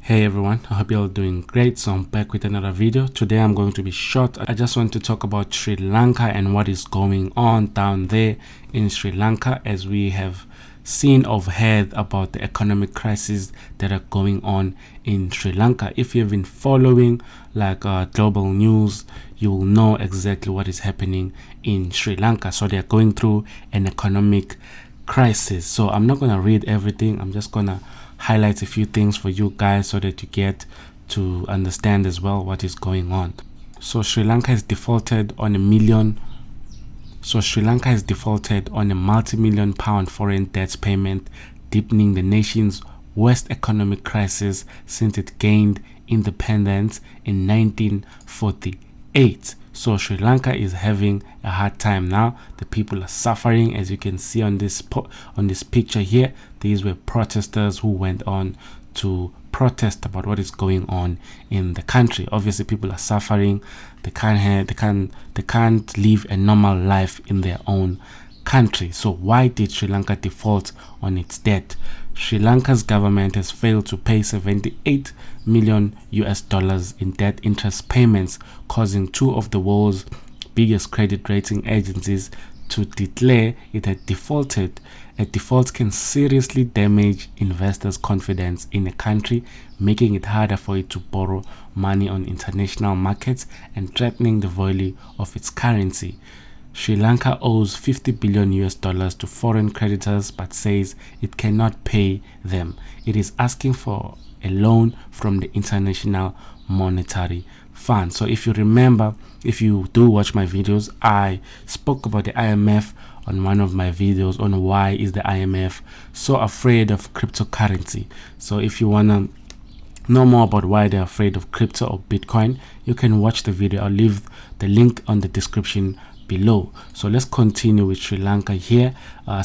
Hey everyone, I hope you're all doing great. So I'm back with another video. Today I'm going to be short. I just want to talk about Sri Lanka and what is going on down there in Sri Lanka, as we have seen or heard about the economic crisis that are going on in Sri Lanka. If you've been following global news, you will know exactly what is happening in Sri Lanka. So they're going through an economic crisis. So I'm not going to read everything. I'm just going to highlight a few things for you guys so that you get to understand as well what is going on. So Sri Lanka has defaulted on a multi-million pound foreign debt payment, deepening the nation's worst economic crisis since it gained independence in 1948. So Sri Lanka is having a hard time now. The people are suffering, as you can see on this picture here. These were protesters who went on to protest about what is going on in the country. Obviously, people are suffering. They can't live a normal life in their own country. So why did Sri Lanka default on its debt? Sri Lanka's government has failed to pay $78 million in debt interest payments, causing two of the world's biggest credit rating agencies to declare it had defaulted. A default can seriously damage investors' confidence in a country, making it harder for it to borrow money on international markets and threatening the value of its currency. Sri Lanka owes $50 billion to foreign creditors but says it cannot pay them. It is asking for a loan from the International Monetary Fund. So if you remember, if you do watch my videos, I spoke about the IMF on one of my videos on why is the IMF so afraid of cryptocurrency. So if you want to know more about why they're afraid of crypto or Bitcoin, you can watch the video. I'll leave the link on the description below. So let's continue with Sri Lanka here. I'm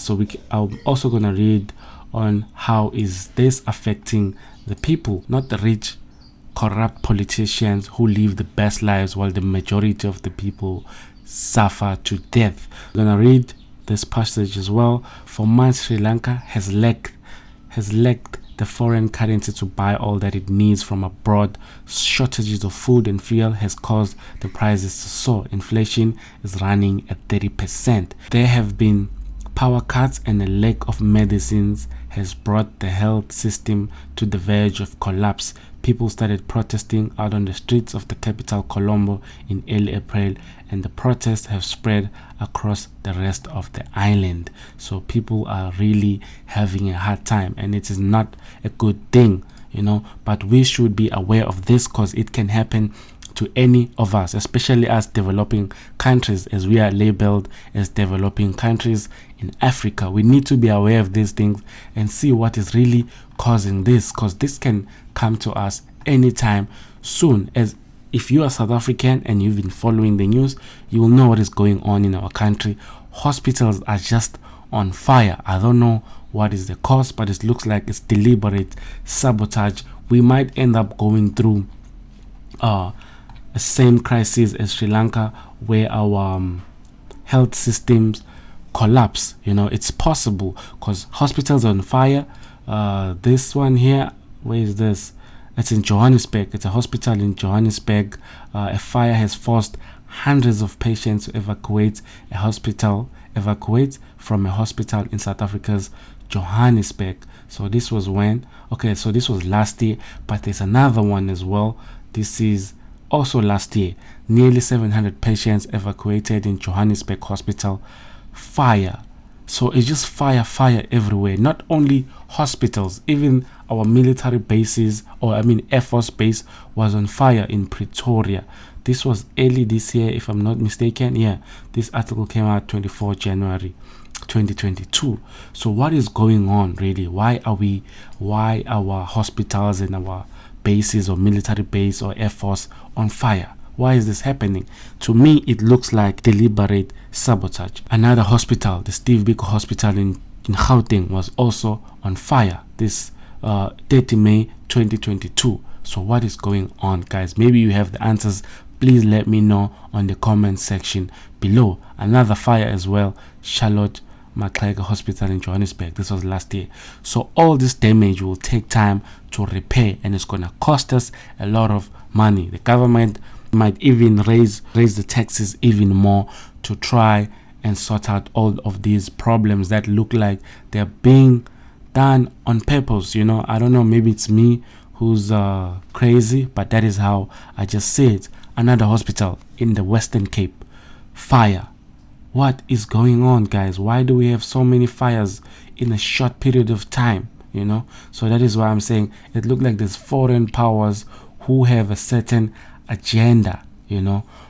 also going to read on how is this affecting the people, not the rich corrupt politicians who live the best lives while the majority of the people suffer to death. I'm going to read this passage as well. For months, Sri Lanka has lacked the foreign currency to buy all that it needs from abroad. Shortages of food and fuel has caused the prices to soar. Inflation is running at 30%. There have been power cuts, and a lack of medicines has brought the health system to the verge of collapse. People started protesting out on the streets of the capital, Colombo, in early April, and the protests have spread across the rest of the island. So people are really having a hard time, and it is not a good thing, but we should be aware of this because it can happen to any of us, especially as developing countries, as we are labeled as developing countries in Africa. We need to be aware of these things and see what is really causing this, because this can come to us anytime soon. As if you are South African and you've been following the news, you will know what is going on in our country. Hospitals are just on fire. I don't know what is the cause, but it looks like it's deliberate sabotage. We might end up going through the same crisis as Sri Lanka, where our health systems collapse. It's possible because hospitals are on fire. This one here, where is this? It's in Johannesburg. It's a hospital in Johannesburg. A fire has forced hundreds of patients to evacuate from a hospital in South Africa's Johannesburg. So this was when? Okay, so this was last year, but there's another one as well. This is also last year. Nearly 700 patients evacuated in Johannesburg hospital. Fire. So it's just fire everywhere. Not only hospitals, even our military bases, Air Force Base was on fire in Pretoria. This was early this year, if I'm not mistaken. Yeah, this article came out 24 January 2022. So what is going on really? Why our hospitals and our bases or military base or Air Force on fire? Why is this happening? To me, it looks like deliberate sabotage. Another hospital, the Steve Biko Hospital in Gauteng, was also on fire this 30 May 2022. So what is going on, guys? Maybe you have the answers. Please let me know on the comment section below. Another fire as well, Charlotte Macleod Hospital in Johannesburg. This was last year. So all this damage will take time to repair, and it's gonna cost us a lot of money. The government might even raise the taxes even more to try and sort out all of these problems that look like they're being done on purpose. I don't know, maybe it's me who's crazy, but that is how I just see it. Another hospital in the Western Cape, fire. What is going on, guys? Why do we have so many fires in a short period of time? So that is why I'm saying it looks like there's foreign powers who have a certain agenda,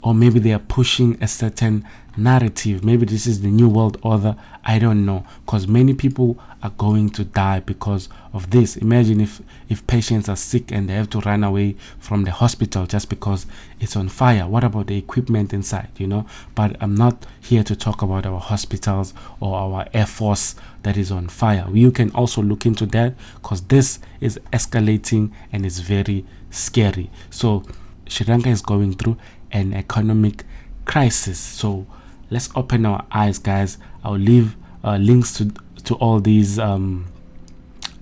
or maybe they are pushing a certain narrative. Maybe this is the new world order. I don't know, because many people are going to die because of this. Imagine if patients are sick and they have to run away from the hospital just because it's on fire. What about the equipment inside? But I'm not here to talk about our hospitals or our air force that is on fire. You can also look into that, because this is escalating and it's very scary. So Sri Lanka is going through an economic crisis. So let's open our eyes, guys. I'll leave links to all these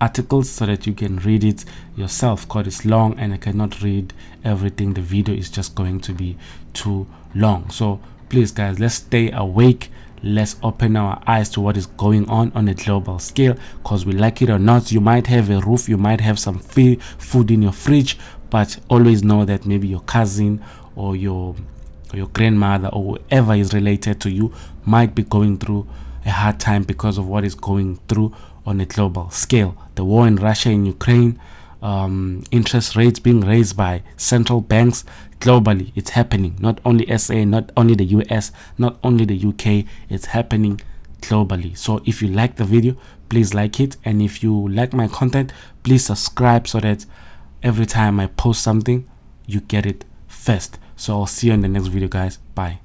articles so that you can read it yourself, because it's long and I cannot read everything. The video is just going to be too long. So please, guys, let's stay awake. Let's open our eyes to what is going on a global scale, because we like it or not, you might have a roof, you might have some food in your fridge, but always know that maybe your cousin or your grandmother or whoever is related to you might be going through a hard time because of what is going through on a global scale. The war in Russia and Ukraine, interest rates being raised by central banks globally. It's happening. Not only SA, not only the US, not only the UK. It's happening globally. So if you like the video, please like it. And if you like my content, please subscribe so that every time I post something, you get it first. So I'll see you in the next video, guys. Bye.